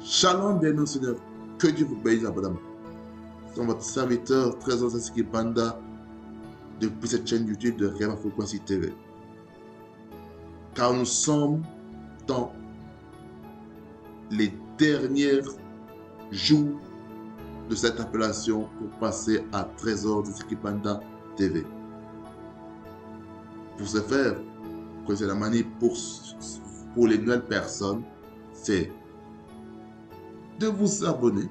Shalom, bien Seigneur. Que Dieu vous bénisse abondamment. C'est votre serviteur, Trésor Sasiki Banda, depuis cette chaîne YouTube de Réma Frequency TV. Car nous sommes dans les derniers jours de cette appellation pour passer à Trésor Sasiki Banda TV. Pour ce faire, c'est la manière pour les nouvelles personnes, c'est de vous abonner,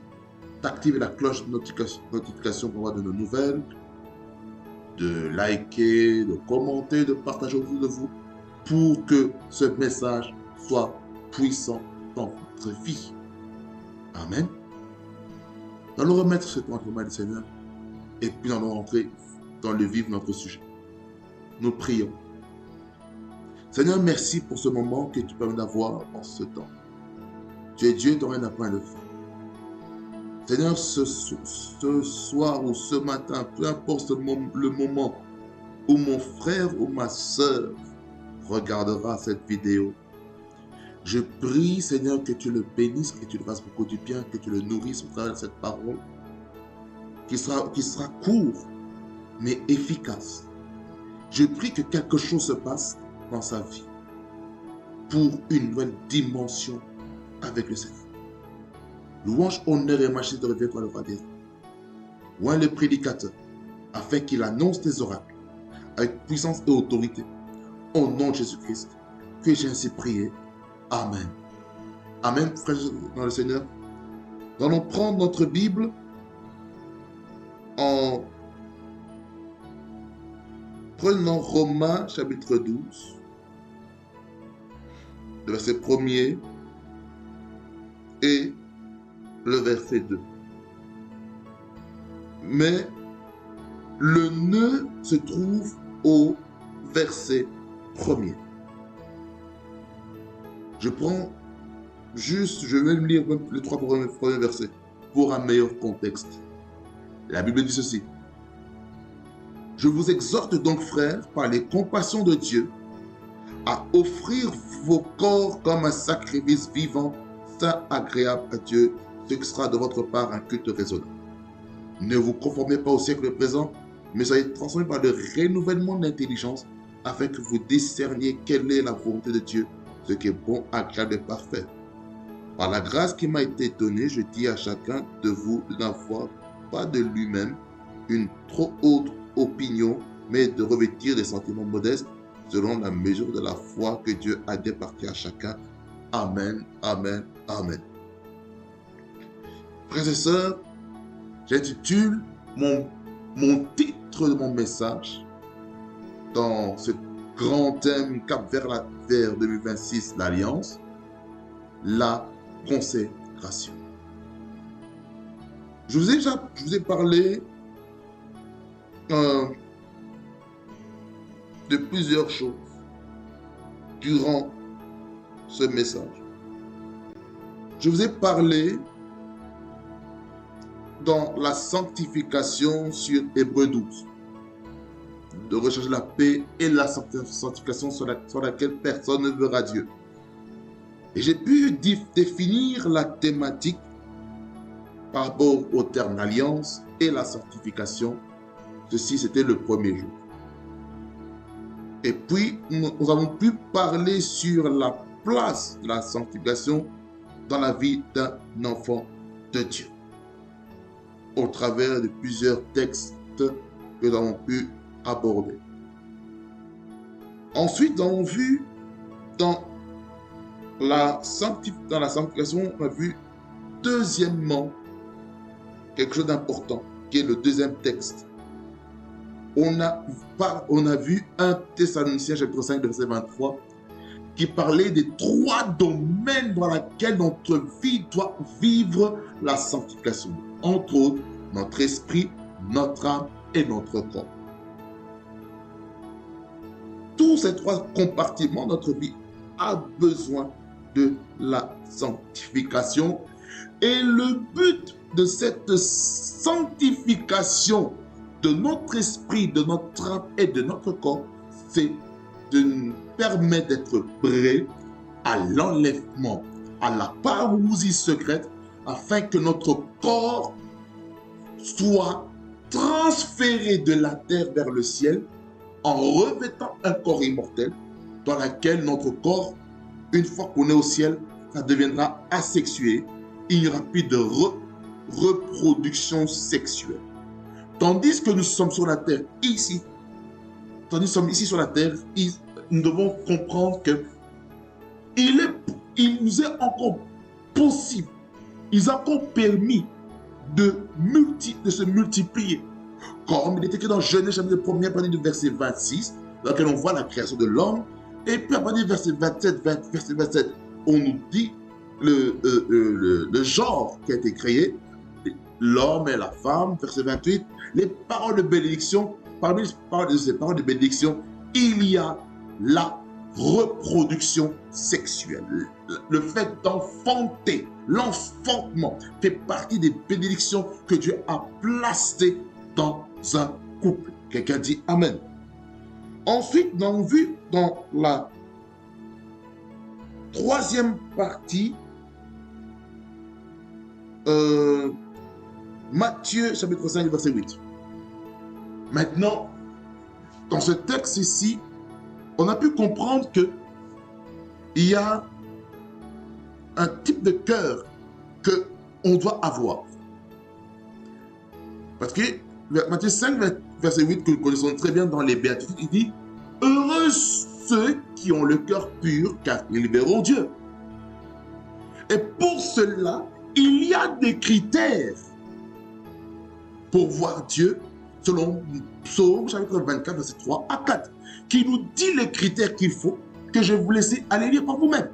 d'activer la cloche de notification pour avoir de nos nouvelles, de liker, de commenter, de partager autour de vous pour que ce message soit puissant dans votre vie. Amen. Nous allons remettre ce temps entre les mains du Seigneur et puis nous allons rentrer dans le vif de notre sujet. Nous prions. Seigneur, merci pour ce moment que tu permets d'avoir en ce temps. Tu es Dieu, ton règne n'a point de fin. Seigneur, ce soir ou ce matin, peu importe le moment où mon frère ou ma soeur regardera cette vidéo, je prie, Seigneur, que tu le bénisses, que tu le fasses beaucoup du bien, que tu le nourrisses au travers de cette parole, qui sera court, mais efficace. Je prie que quelque chose se passe dans sa vie pour une nouvelle dimension avec le Seigneur. Louange, honneur et majesté de revient toi le roi des rois. Loin le prédicateur, afin qu'il annonce tes oracles avec puissance et autorité. Au nom de Jésus-Christ, que j'ai ainsi prié. Amen. Amen, frères dans le Seigneur. Nous allons prendre notre Bible en prenant Romains chapitre 12, le verset 1er et le verset 2. Mais le nœud se trouve au verset 1er. Je vais me lire les 3 premiers versets pour un meilleur contexte. La Bible dit ceci. Je vous exhorte donc, frères, par les compassions de Dieu, à offrir vos corps comme un sacrifice vivant, saint, agréable à Dieu, ce qui sera de votre part un culte raisonnable. Ne vous conformez pas au siècle présent, mais soyez transformés par le renouvellement de l'intelligence, afin que vous discerniez quelle est la volonté de Dieu, ce qui est bon, agréable et parfait. Par la grâce qui m'a été donnée, je dis à chacun de vous de n'avoir pas de lui-même une trop haute opinion, mais de revêtir des sentiments modestes selon la mesure de la foi que Dieu a départie à chacun. Amen, amen, amen. Frères et sœurs, j'intitule mon titre de mon message dans ce grand thème Cap vers 2026, l'Alliance, la consécration. Je vous ai parlé de plusieurs choses durant ce message. Je vous ai parlé dans la sanctification sur Hébreux 12, de rechercher la paix et la sanctification sur laquelle personne ne verra Dieu. Et j'ai pu définir la thématique par rapport au terme alliance et la sanctification. Ceci, c'était le premier jour. Et puis, nous avons pu parler sur la place de la sanctification dans la vie d'un enfant de Dieu, au travers de plusieurs textes que nous avons pu aborder. Ensuite, nous avons vu dans la sanctification, on a vu deuxièmement quelque chose d'important, qui est le deuxième texte. On a vu 1 Thessaloniciens chapitre 5 verset 23 qui parlait des 3 domaines dans lesquels notre vie doit vivre la sanctification. Entre autres, notre esprit, notre âme et notre corps. Tous ces 3 compartiments de notre vie a besoin de la sanctification. Et le but de cette sanctification de notre esprit, de notre âme et de notre corps, c'est de nous permettre d'être prêts à l'enlèvement à la parousie secrète, afin que notre corps soit transféré de la terre vers le ciel en revêtant un corps immortel dans lequel notre corps, une fois qu'on est au ciel, ça deviendra asexué. Il n'y aura plus de reproduction sexuelle. Tandis que nous sommes sur la terre ici, tandis que nous sommes ici sur la terre, nous devons comprendre que il nous est encore possible, il est encore permis de se multiplier. Comme il est écrit dans Genèse, chapitre 1er, à partir du verset 26, dans lequel on voit la création de l'homme. Et puis à partir du verset 27, on nous dit le genre qui a été créé, l'homme et la femme. Verset 28, les paroles de bénédiction. Parmi ces paroles de bénédiction, il y a la reproduction sexuelle. Le fait d'enfanter, l'enfantement fait partie des bénédictions que Dieu a placées dans un couple. Quelqu'un dit Amen. Ensuite, nous avons vu dans la troisième partie, Matthieu chapitre 5, verset 8. Maintenant, dans ce texte ici, on a pu comprendre que il y a un type de cœur qu'on doit avoir. Parce que Matthieu 5, verset 8, que nous connaissons très bien dans les Béatitudes, il dit « Heureux ceux qui ont le cœur pur, car ils verront Dieu. » Et pour cela, il y a des critères pour voir Dieu, selon Psaume chapitre 24, verset 3 à 4, qui nous dit les critères qu'il faut, que je vais vous laisser aller lire par vous-même.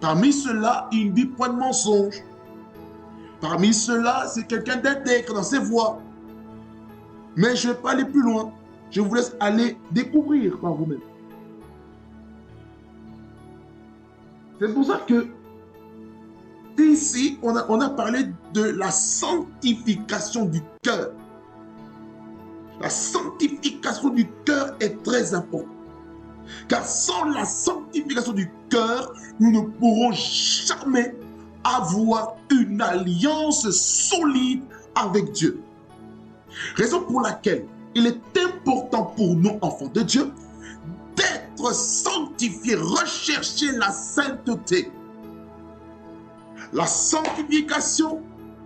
Parmi ceux-là, il ne dit point de mensonge. Parmi ceux-là, c'est quelqu'un d'intègre dans ses voies. Mais je ne vais pas aller plus loin. Je vous laisse aller découvrir par vous-même. C'est pour ça que ici, on a parlé de la sanctification du cœur. La sanctification du cœur est très importante. Car sans la sanctification du cœur, nous ne pourrons jamais avoir une alliance solide avec Dieu. Raison pour laquelle il est important pour nous, enfants de Dieu, d'être sanctifiés, rechercher la sainteté. La sanctification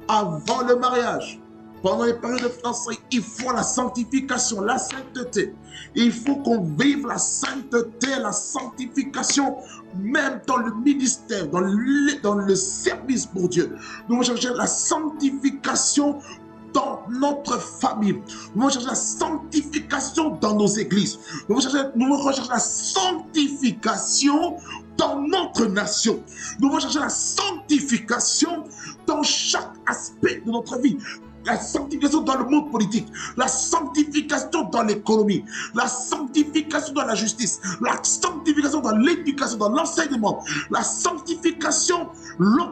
avant le mariage. Pendant les périodes de fiançailles, il faut la sanctification, la sainteté. Il faut qu'on vive la sainteté, la sanctification, même dans le ministère, dans le service pour Dieu. Nous allons chercher la sanctification dans notre famille. Nous allons chercher la sanctification dans nos églises. Nous allons rechercher la sanctification dans notre nation. Nous allons chercher la sanctification dans chaque aspect de notre vie. La sanctification dans le monde politique, la sanctification dans l'économie, la sanctification dans la justice, la sanctification dans l'éducation, dans l'enseignement, la sanctification, la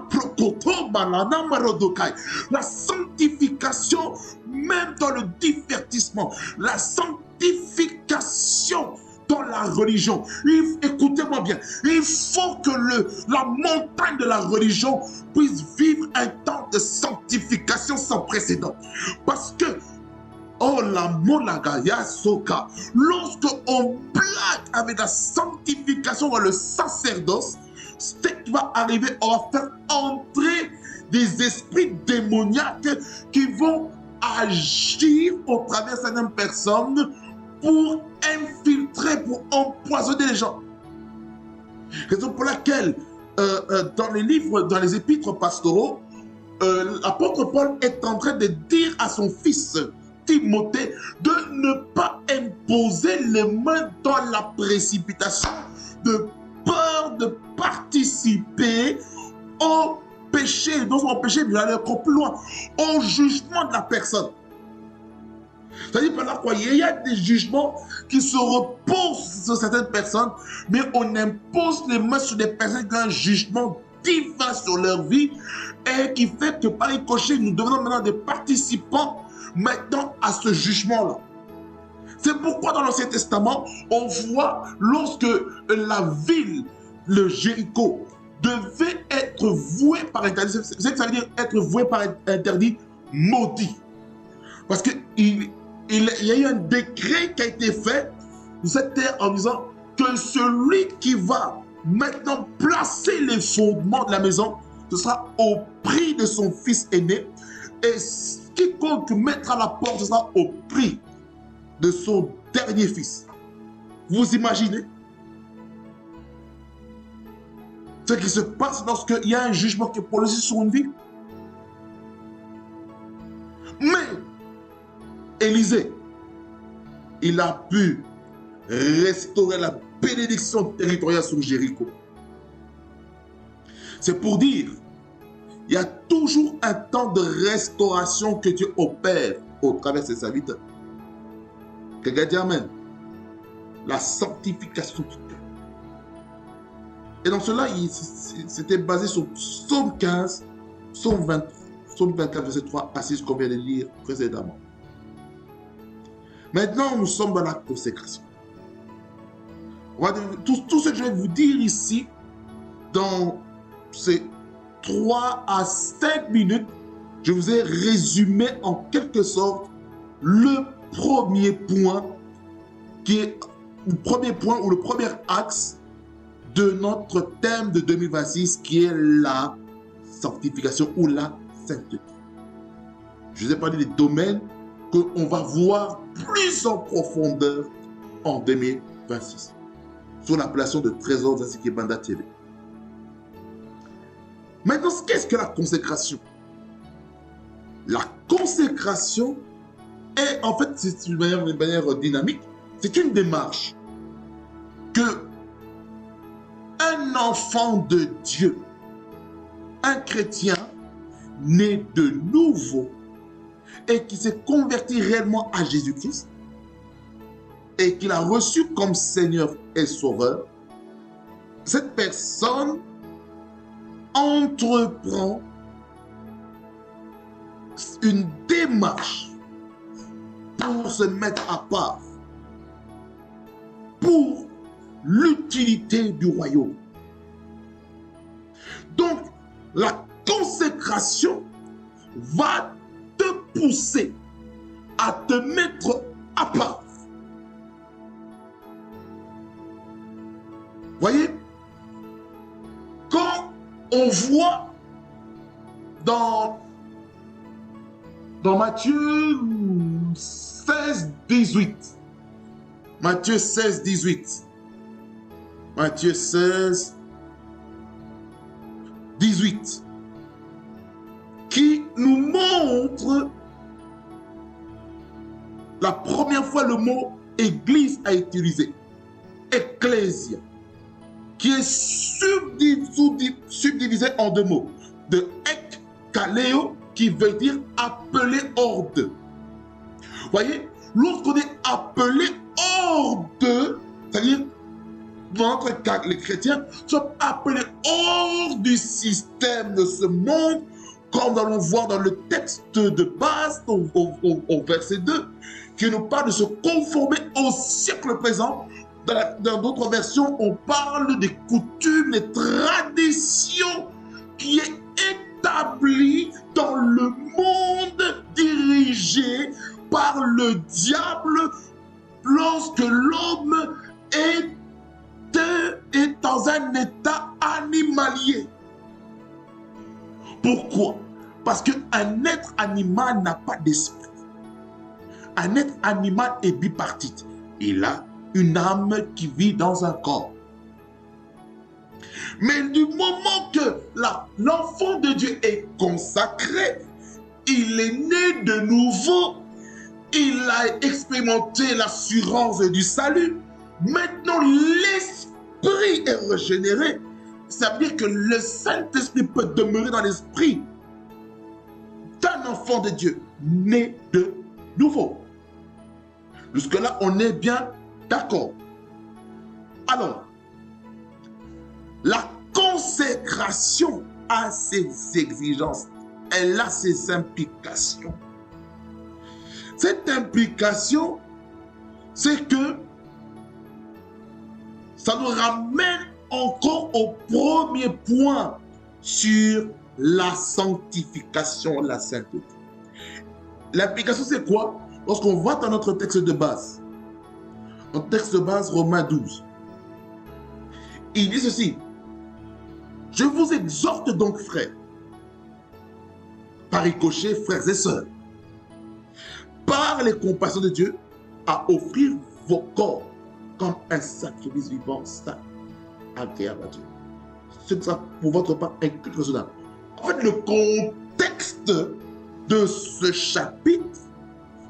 sanctification même dans le divertissement, la sanctification dans la religion. Écoutez-moi bien, il faut que la montagne de la religion puisse vivre un temps de sanctification sans précédent. Parce que, oh la monagaya soka, lorsque on blague avec la sanctification dans le sacerdoce, ce qui va arriver, on va faire entrer des esprits démoniaques qui vont agir au travers de certaines personnes pour infiltrer, pour empoisonner les gens. Raison pour laquelle, dans les livres, dans les épîtres pastoraux, l'apôtre Paul est en train de dire à son fils Timothée de ne pas imposer les mains dans la précipitation, de peur de participer au péché, non seulement au péché, mais aller encore plus loin, au jugement de la personne. C'est-à-dire, pendant quoi, il y a des jugements qui se reposent sur certaines personnes, mais on impose les mains sur des personnes qui ont un jugement divin sur leur vie et qui fait que par ricochet, nous devenons maintenant des participants maintenant à ce jugement-là. C'est pourquoi dans l'Ancien Testament, on voit lorsque la ville le Jéricho devait être voué par interdit. Vous savez que ça veut dire être voué par interdit, maudit. Parce qu'il y a eu un décret qui a été fait sur cette terre en disant que celui qui va maintenant placer les fondements de la maison, ce sera au prix de son fils aîné. Et quiconque mettra la porte, ce sera au prix de son dernier fils. Vous imaginez ce qui se passe lorsqu'il y a un jugement qui est prononcé sur une vie? Mais Élisée, il a pu restaurer la bénédiction territoriale sur Jéricho. C'est pour dire, il y a toujours un temps de restauration que Dieu opère au travers de ses serviteurs. Quelqu'un dit Amen. La sanctification du cœur. Et dans cela, c'était basé sur Psaume 15, Psaume 23, Psaume 24, verset 3 à 6 qu'on vient de lire précédemment. Maintenant, nous sommes dans la consécration. Tout ce que je vais vous dire ici, dans ces 3 à 5 minutes, je vous ai résumé en quelque sorte le premier point qui est le premier point ou le premier axe de notre thème de 2026 qui est la sanctification ou la sainteté. Je vous ai parlé des domaines qu'on va voir plus en profondeur en 2026 sur l'appellation de Trésors d'Aziki Banda TV. Maintenant, qu'est-ce que la consécration? La consécration est, en fait, c'est une manière dynamique, c'est une démarche que un enfant de Dieu, un chrétien né de nouveau et qui s'est converti réellement à Jésus-Christ et qu'il a reçu comme Seigneur et Sauveur, cette personne entreprend une démarche pour se mettre à part pour l'utilité du royaume. Donc, la consécration va te pousser à te mettre à part. Voyez, quand on voit dans Matthieu 16, 18, Matthieu 16, 18, Matthieu 16, 18, qui nous montre la première fois le mot église a été utilisé, ecclésia, qui est subdivisé en deux mots, de ek, kaleo, qui veut dire appelé hors d'eux. Voyez, lorsqu'on est appelé hors d'eux, c'est-à-dire, dans notre cas, les chrétiens, sommes appelés hors du système de ce monde, comme nous allons voir dans le texte de base, au verset 2, qui nous parle de se conformer au siècle présent. Dans d'autres versions, on parle des coutumes, des traditions qui est établie dans le monde dirigé par le diable lorsque l'homme est dans un état animalier. Pourquoi? Parce qu'un être animal n'a pas d'esprit. Un être animal est bipartite. Il a une âme qui vit dans un corps. Mais du moment que l'enfant de Dieu est consacré, il est né de nouveau, il a expérimenté l'assurance du salut. Maintenant, l'esprit est régénéré. Ça veut dire que le Saint-Esprit peut demeurer dans l'esprit d'un enfant de Dieu né de nouveau. Jusque-là, on est bien d'accord. Alors, la consécration a ses exigences, elle a ses implications. Cette implication, c'est que ça nous ramène encore au premier point sur la sanctification, la sainteté. L'implication, c'est quoi? Lorsqu'on voit dans notre texte de base, notre texte de base, Romains 12, il dit ceci: je vous exhorte donc, frères, par ricochet, frères et sœurs, par les compassions de Dieu, à offrir vos corps comme un sacrifice vivant, saint, agréable à Dieu. Ce que ça, pour votre part, inclut raisonnable. En fait, le contexte de ce chapitre,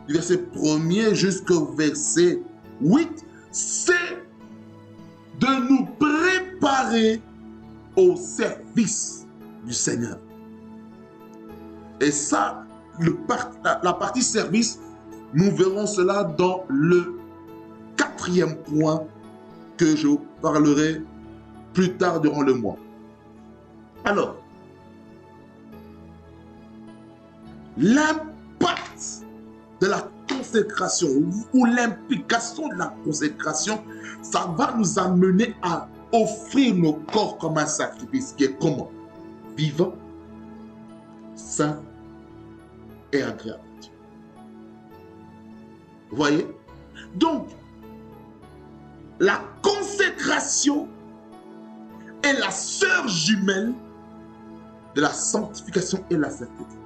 du verset 1er jusqu'au verset 8, c'est de nous préparer au service du Seigneur. Et ça, la partie service, nous verrons cela dans le 4e point que je vous parlerai plus tard durant le mois. Alors, l'impact de la consécration ou l'implication de la consécration, ça va nous amener à offrir nos corps comme un sacrifice qui est comment? Vivant, saint et agréable. Vous voyez? Donc, la consécration est la sœur jumelle de la sanctification et la sainteté.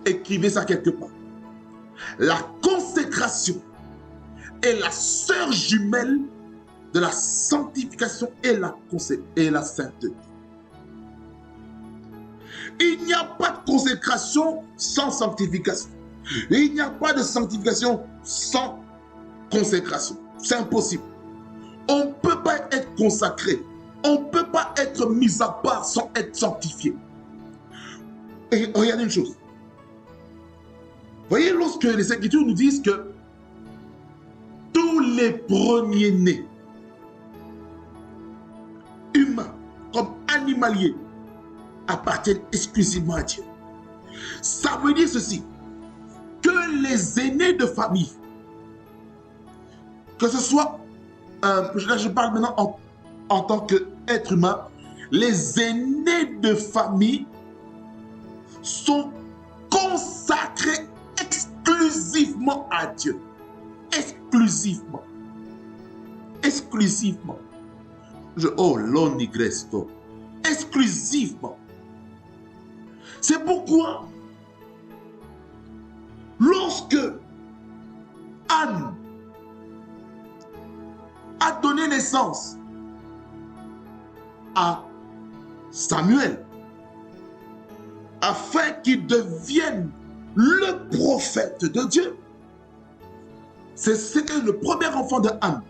Écrivez ça quelque part. La consécration est la sœur jumelle de la sanctification et la sainteté. Il n'y a pas de consécration sans sanctification. Et il n'y a pas de sanctification sans consécration. C'est impossible. On ne peut pas être consacré. On ne peut pas être mis à part sans être sanctifié. Et regardez une chose. Voyez, lorsque les Écritures nous disent que tous les premiers-nés, humains comme animaliers, appartiennent exclusivement à Dieu. Ça veut dire ceci, que les aînés de famille, que ce soit, je parle maintenant en tant qu'être humain, les aînés de famille sont consacrés exclusivement à Dieu. Exclusivement. Exclusivement. Oh, l'onigresto. Exclusivement. C'est pourquoi, lorsque Anne a donné naissance à Samuel, afin qu'il devienne le prophète de Dieu, c'était le premier enfant de Anne.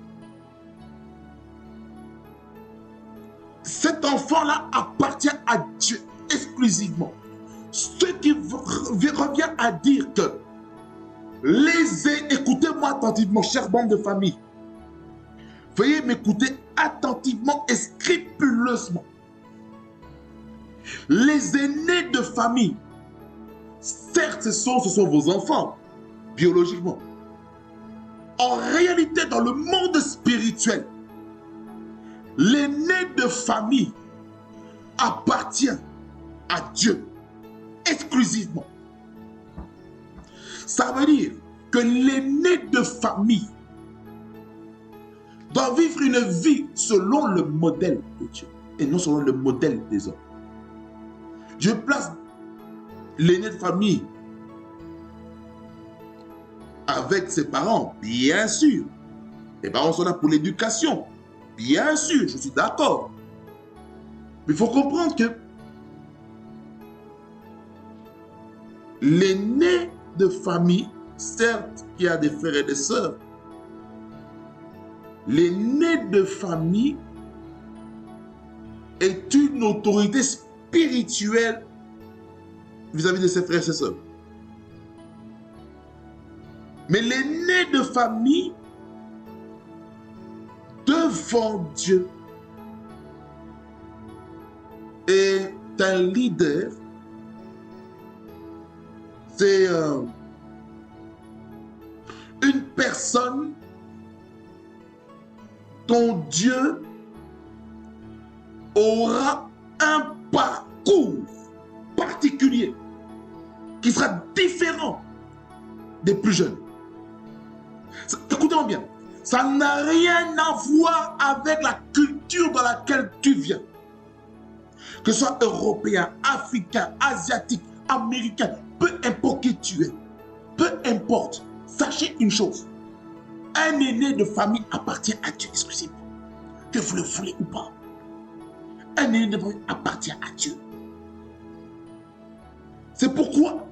Cet enfant-là appartient à Dieu exclusivement. Ce qui revient à dire que écoutez-moi attentivement, chère bande de famille. Veuillez m'écouter attentivement et scrupuleusement. Les aînés de famille, certes, ce sont vos enfants, biologiquement. En réalité, dans le monde spirituel, l'aîné de famille appartient à Dieu exclusivement. Ça veut dire que l'aîné de famille doit vivre une vie selon le modèle de Dieu et non selon le modèle des hommes. Je place l'aîné de famille avec ses parents, bien sûr. Les parents sont là pour l'éducation, bien sûr, je suis d'accord. Mais il faut comprendre que l'aîné de famille, certes, il y a des frères et des sœurs, l'aîné de famille est une autorité spirituelle vis-à-vis de ses frères et ses sœurs. Mais l'aîné de famille, devant Dieu, est un leader. C'est une personne dont Dieu aura un parcours particulier qui sera différent des plus jeunes. Écoutez-moi bien, ça n'a rien à voir avec la culture dans laquelle tu viens. Que ce soit européen, africain, asiatique, américain, peu importe qui tu es, peu importe, sachez une chose, un aîné de famille appartient à Dieu exclusivement, que vous le voulez ou pas. Un aîné de famille appartient à Dieu. C'est pourquoi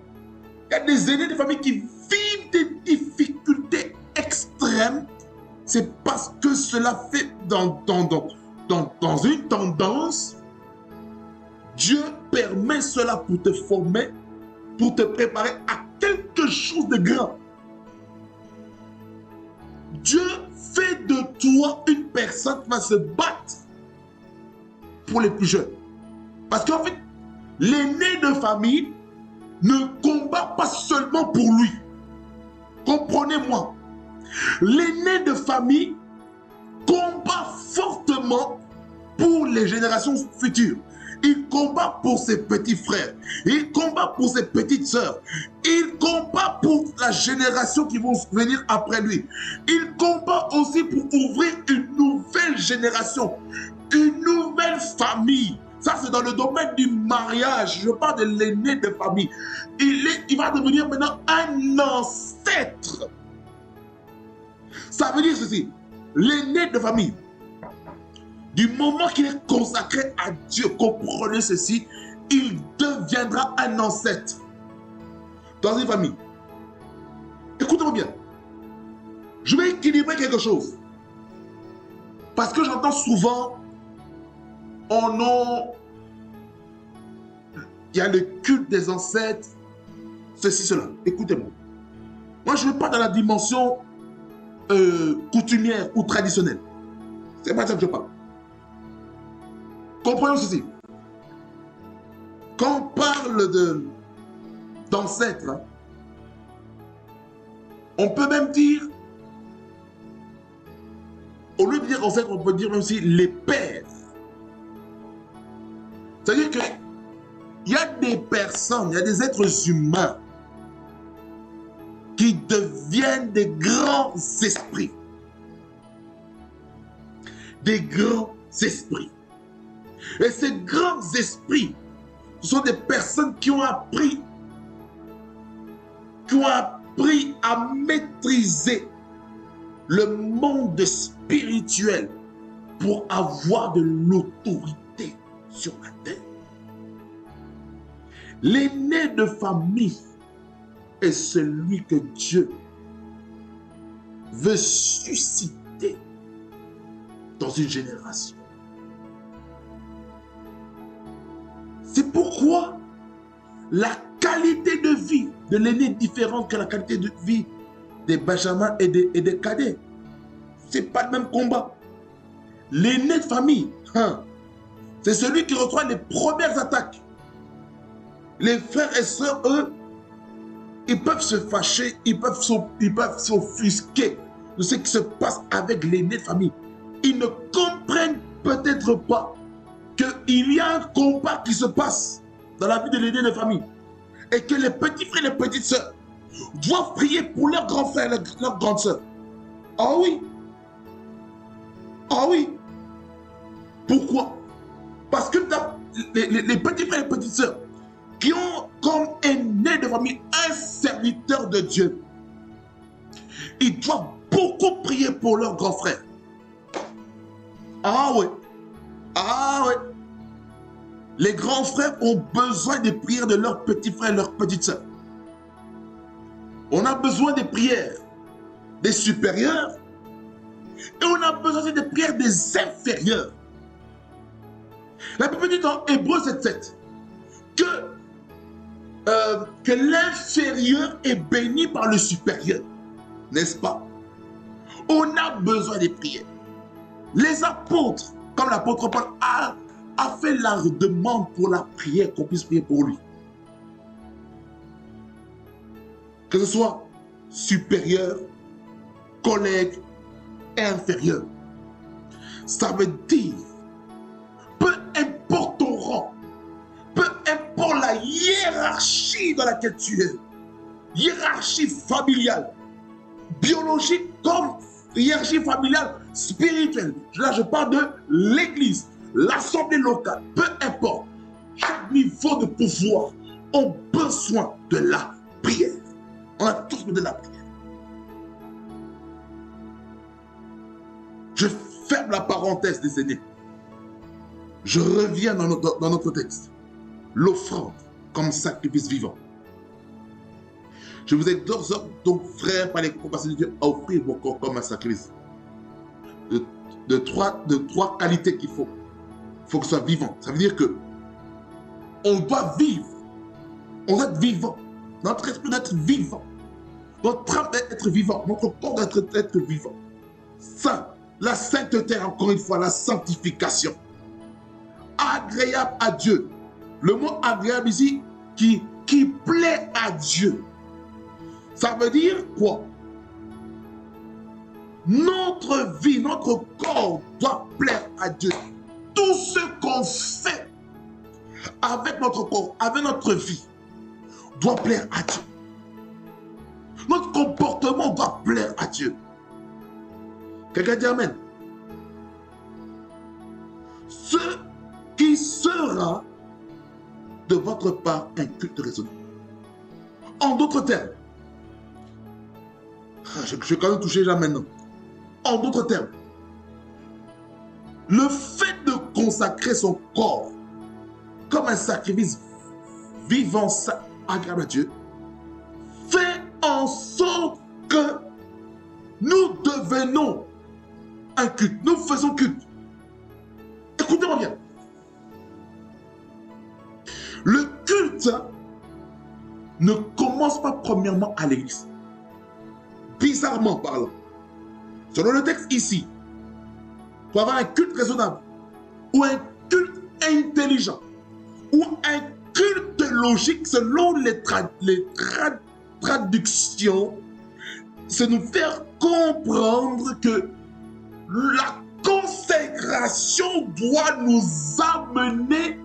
il y a des aînés de famille qui vivent des difficultés extrêmes. C'est parce que cela fait dans une tendance. Dieu permet cela pour te former, pour te préparer à quelque chose de grand. Dieu fait de toi une personne qui va se battre pour les plus jeunes. Parce qu'en fait, l'aîné de famille ne combat pas seulement pour lui. Comprenez-moi. L'aîné de famille combat fortement pour les générations futures. Il combat pour ses petits frères. Il combat pour ses petites sœurs. Il combat pour la génération qui vont venir après lui. Il combat aussi pour ouvrir une nouvelle génération, une nouvelle famille. Ça, c'est dans le domaine du mariage. Je parle de l'aîné de famille. Il va devenir maintenant un ancêtre. Ça veut dire ceci. L'aîné de famille, du moment qu'il est consacré à Dieu, comprenez ceci, il deviendra un ancêtre dans une famille. Écoutez-moi bien. Je vais équilibrer quelque chose. Parce que j'entends souvent, oh non, il y a le culte des ancêtres, ceci, cela. Écoutez-moi. Moi, je ne vais pas dans la dimension coutumière ou traditionnelle. C'est pas ça que je parle. Comprenons ceci. Quand on parle d'ancêtres, hein, on peut même dire, au lieu de dire ancêtres, on peut dire même aussi les pères. C'est-à-dire qu'il y a des personnes, il y a des êtres humains qui deviennent des grands esprits. Des grands esprits. Et ces grands esprits, ce sont des personnes qui ont appris à maîtriser le monde spirituel pour avoir de l'autorité sur la terre. L'aîné de famille est celui que Dieu veut susciter dans une génération. C'est pourquoi la qualité de vie de l'aîné est différente que la qualité de vie des benjamins et des cadets. Ce n'est pas le même combat. L'aîné de famille, hein, c'est celui qui reçoit les premières attaques. Les frères et sœurs, eux, ils peuvent se fâcher, ils peuvent s'offusquer de ce qui se passe avec l'aîné de famille. Ils ne comprennent peut-être pas qu'il y a un combat qui se passe dans la vie de l'aîné de famille et que les petits frères et les petites sœurs doivent prier pour leurs grands frères et leurs grandes sœurs. Ah oui. Ah oui. Pourquoi? Parce que les petits frères et les petites sœurs qui ont comme aîné de famille un serviteur de Dieu, ils doivent beaucoup prier pour leurs grands frères. Ah oui. Ah oui. Les grands frères ont besoin des prières de leurs petits frères et leurs petites sœurs. On a besoin des prières des supérieurs et on a besoin aussi des prières des inférieurs. La Bible dit dans Hébreux 7:7 que l'inférieur est béni par le supérieur. N'est-ce pas? On a besoin des prières. Les apôtres, comme l'apôtre Paul a fait la demande pour la prière, qu'on puisse prier pour lui. Que ce soit supérieur, collègue et inférieur. Ça veut dire, peu la hiérarchie dans laquelle tu es. Hiérarchie familiale, biologique comme hiérarchie familiale spirituelle. Là, je parle de l'église, l'assemblée locale, peu importe. Chaque niveau de pouvoir a besoin de la prière. On a tous besoin de la prière. Je ferme la parenthèse des aînés. Je reviens dans notre texte. L'offrande comme sacrifice vivant. Je vous exhorte donc, frères, par les compassions de Dieu, à offrir vos corps comme un sacrifice. De trois qualités qu'il faut. Il faut que ce soit vivant. Ça veut dire que on doit vivre. On doit être vivant. Notre esprit doit être vivant. Notre âme doit être vivant. Notre corps doit être vivant. Ça, la sainteté, encore une fois, la sanctification. Agréable à Dieu. Le mot agréable ici, qui plaît à Dieu. Ça veut dire quoi? Notre vie, notre corps doit plaire à Dieu. Tout ce qu'on fait avec notre corps, avec notre vie, doit plaire à Dieu. Notre comportement doit plaire à Dieu. Quelqu'un dit Amen. Ce qui sera de votre part un culte raisonnable. En d'autres termes, je vais quand même toucher là maintenant. En d'autres termes, le fait de consacrer son corps comme un sacrifice vivant, agréable à Dieu, fait en sorte que nous devenons un culte. Nous faisons culte. Écoutez-moi bien. Le culte ne commence pas premièrement à l'église. Bizarrement parlant. Selon le texte ici, pour avoir un culte raisonnable, ou un culte intelligent, ou un culte logique selon les traductions, c'est nous faire comprendre que la consécration doit nous amener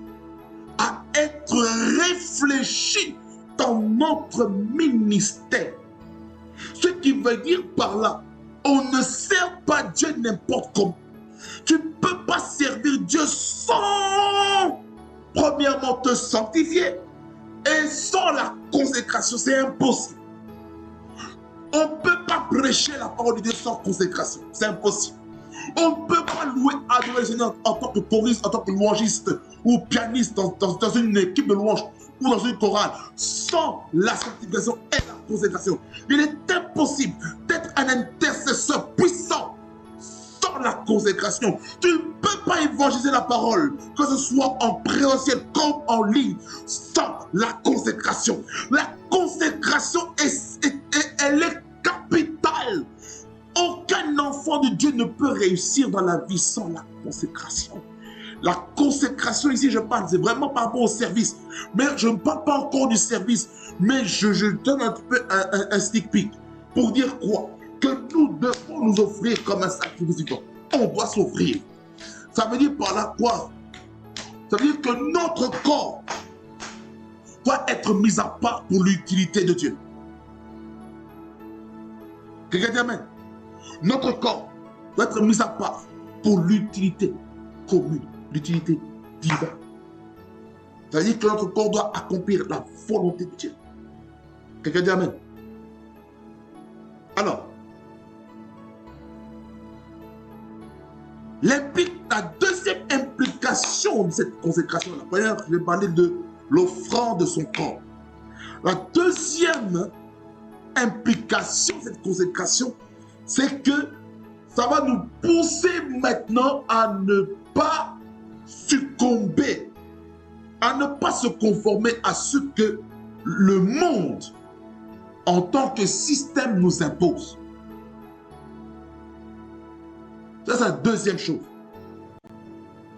à être réfléchis dans notre ministère. Ce qui veut dire par là, on ne sert pas Dieu n'importe comment. Tu ne peux pas servir Dieu sans, premièrement, te sanctifier et sans la consécration. C'est impossible. On ne peut pas prêcher la parole de Dieu sans consécration. C'est impossible. On ne peut pas louer, adorer le Seigneur en tant que choriste, en tant que louangiste ou pianiste dans une équipe de louange ou dans une chorale sans la sanctification et la consécration. Il est impossible d'être un intercesseur puissant sans la consécration. Tu ne peux pas évangéliser la parole, que ce soit en présentiel comme en ligne, sans la consécration. La consécration, elle est capitale. Aucun enfant de Dieu ne peut réussir dans la vie sans la consécration. La consécration ici, je parle, c'est vraiment par rapport au service. Mais je ne parle pas encore du service, mais je donne un peu un sneak peek pour dire quoi? Que nous devons nous offrir comme un sacrifice vivant. On doit s'offrir. Ça veut dire par là quoi? Ça veut dire que notre corps doit être mis à part pour l'utilité de Dieu. Quelqu'un dit Amen. Notre corps doit être mis à part pour l'utilité commune, l'utilité divine. Ça veut dire que notre corps doit accomplir la volonté de Dieu. Quelqu'un dit Amen. Alors, la deuxième implication de cette consécration, la première, je vais parler de l'offrande de son corps. La deuxième implication de cette consécration, c'est que ça va nous pousser maintenant à ne pas succomber, à ne pas se conformer à ce que le monde, en tant que système, nous impose. Ça, c'est la deuxième chose.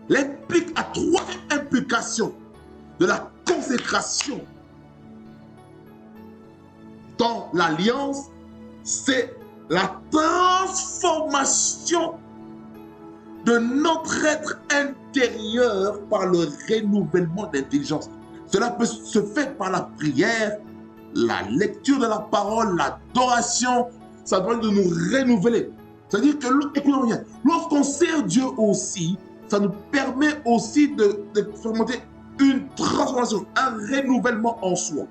La troisième implication de la consécration dans l'alliance, c'est la transformation de notre être intérieur par le renouvellement d'intelligence. Cela peut se faire par la prière, la lecture de la parole, l'adoration. Ça doit de nous renouveler. C'est-à-dire que, écoutez bien, lorsqu'on sert Dieu aussi, ça nous permet aussi de expérimenter une transformation, un renouvellement en soi.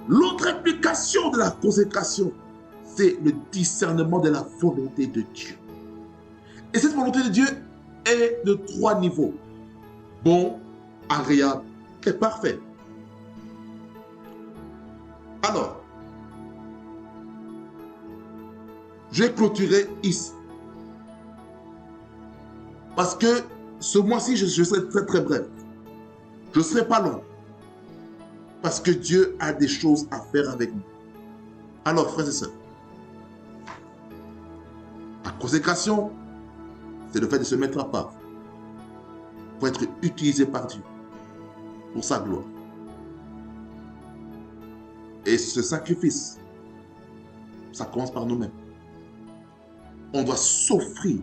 L'autre implication de la consécration, c'est le discernement de la volonté de Dieu. Et cette volonté de Dieu est de 3 niveaux. Bon, agréable et parfait. Alors, je vais clôturer ici. Parce que ce mois-ci, je serai très très bref. Je ne serai pas long. Parce que Dieu a des choses à faire avec nous. Alors, frères et sœurs, la consécration, c'est le fait de se mettre à part pour être utilisé par Dieu, pour sa gloire. Et ce sacrifice, ça commence par nous-mêmes. On doit s'offrir.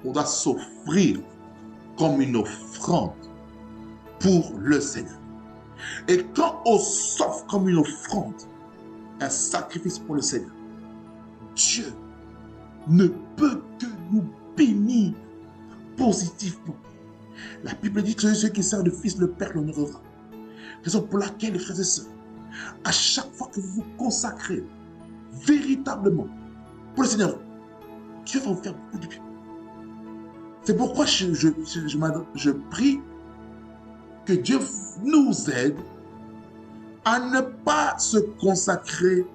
On doit s'offrir comme une offrande pour le Seigneur. Et quand on s'offre comme une offrande, un sacrifice pour le Seigneur, Dieu ne peut que nous bénir positivement. La Bible dit que celui qui sert le Fils, le Père l'honorera. Raison pour laquelle, les frères et sœurs, à chaque fois que vous vous consacrez véritablement pour le Seigneur, Dieu va vous faire beaucoup de bien. C'est pourquoi je prie que Dieu nous aide à ne pas se consacrer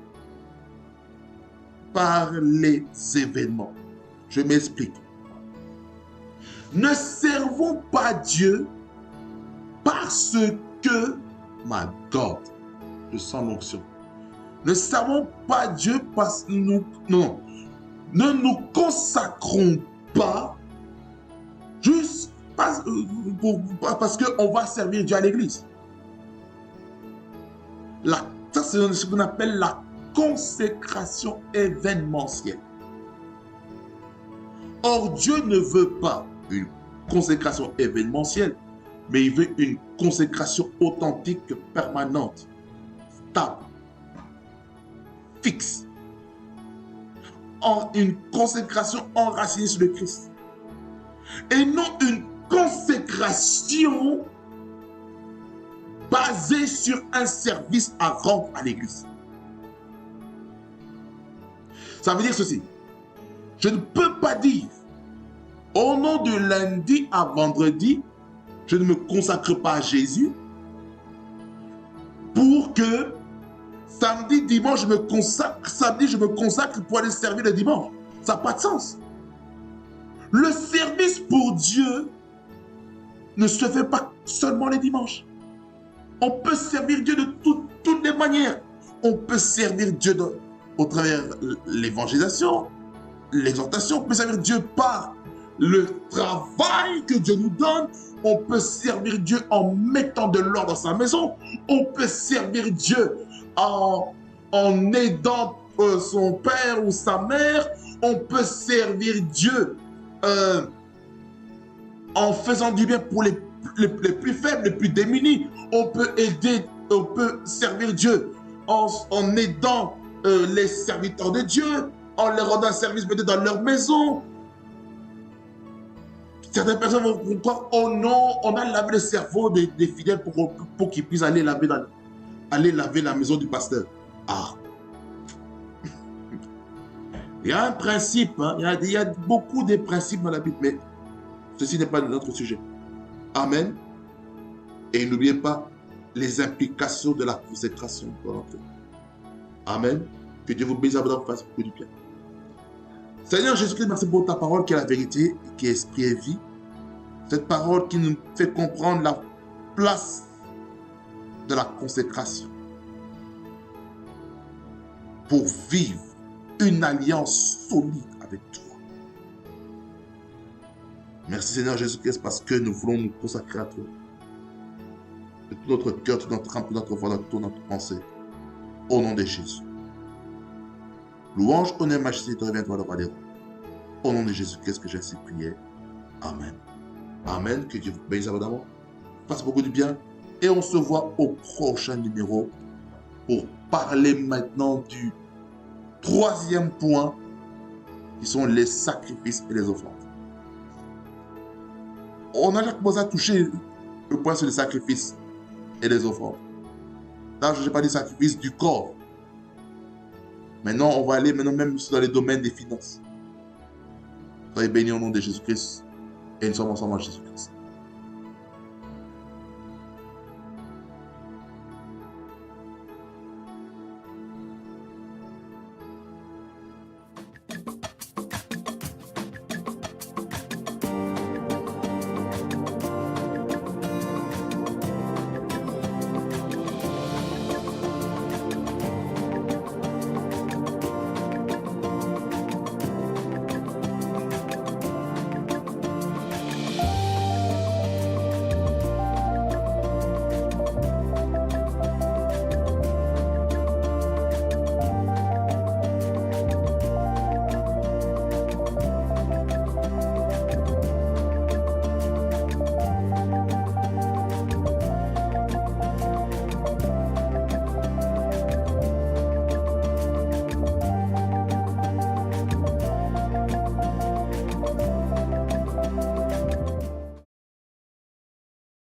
par les événements. Je m'explique. Ne servons pas Dieu parce que, my God, je sens l'onction. Ne servons pas Dieu parce que non. Ne nous consacrons pas juste parce qu'on va servir Dieu à l'église. Ça, c'est ce qu'on appelle la consécration événementielle. Or, Dieu ne veut pas une consécration événementielle, mais il veut une consécration authentique, permanente, stable, fixe. Une consécration enracinée sur le Christ. Et non une consécration basée sur un service à rendre à l'église. Ça veut dire ceci. Je ne peux pas dire, au nom de lundi à vendredi, je ne me consacre pas à Jésus, pour que samedi, dimanche, je me consacre pour aller servir le dimanche. Ça n'a pas de sens. Le service pour Dieu ne se fait pas seulement les dimanches. On peut servir Dieu de toutes les manières. On peut servir Dieu au travers de l'évangélisation, l'exhortation. On peut servir Dieu par le travail que Dieu nous donne. On peut servir Dieu en mettant de l'ordre dans sa maison. On peut servir Dieu en aidant son père ou sa mère. On peut servir Dieu en faisant du bien pour les plus faibles, les plus démunis. On peut servir Dieu en aidant les serviteurs de Dieu, en leur rendant un service peut-être dans leur maison. Certaines personnes vont croire, oh non, on a lavé le cerveau des fidèles pour qu'ils puissent aller laver la maison du pasteur. Ah! Il y a un principe, hein, il y a beaucoup de principes dans la Bible, mais ceci n'est pas notre sujet. Amen. Et n'oubliez pas les implications de la consécration. Amen. Que Dieu vous bénisse, vous fasse beaucoup du bien. Seigneur Jésus-Christ, merci pour ta parole qui est la vérité, qui est esprit et vie. Cette parole qui nous fait comprendre la place de la consécration pour vivre une alliance solide avec toi. Merci Seigneur Jésus-Christ parce que nous voulons nous consacrer à toi. De tout notre cœur, toute notre âme, toute notre voix, toute notre pensée. Au nom de Jésus. Louange, honneur, majesté, te revient toi le roi des rois. Au nom de Jésus-Christ que j'ai ainsi prié. Amen. Amen. Que Dieu vous bénisse abondamment. Fasse beaucoup de bien. Et on se voit au prochain numéro pour parler maintenant du troisième point qui sont les sacrifices et les offrandes. On a déjà commencé à toucher le point sur les sacrifices et les offrandes. Là, je n'ai pas dit sacrifice du corps. Maintenant, on va aller même dans les domaines des finances. Soyez bénis au nom de Jésus-Christ et nous sommes ensemble en Jésus-Christ.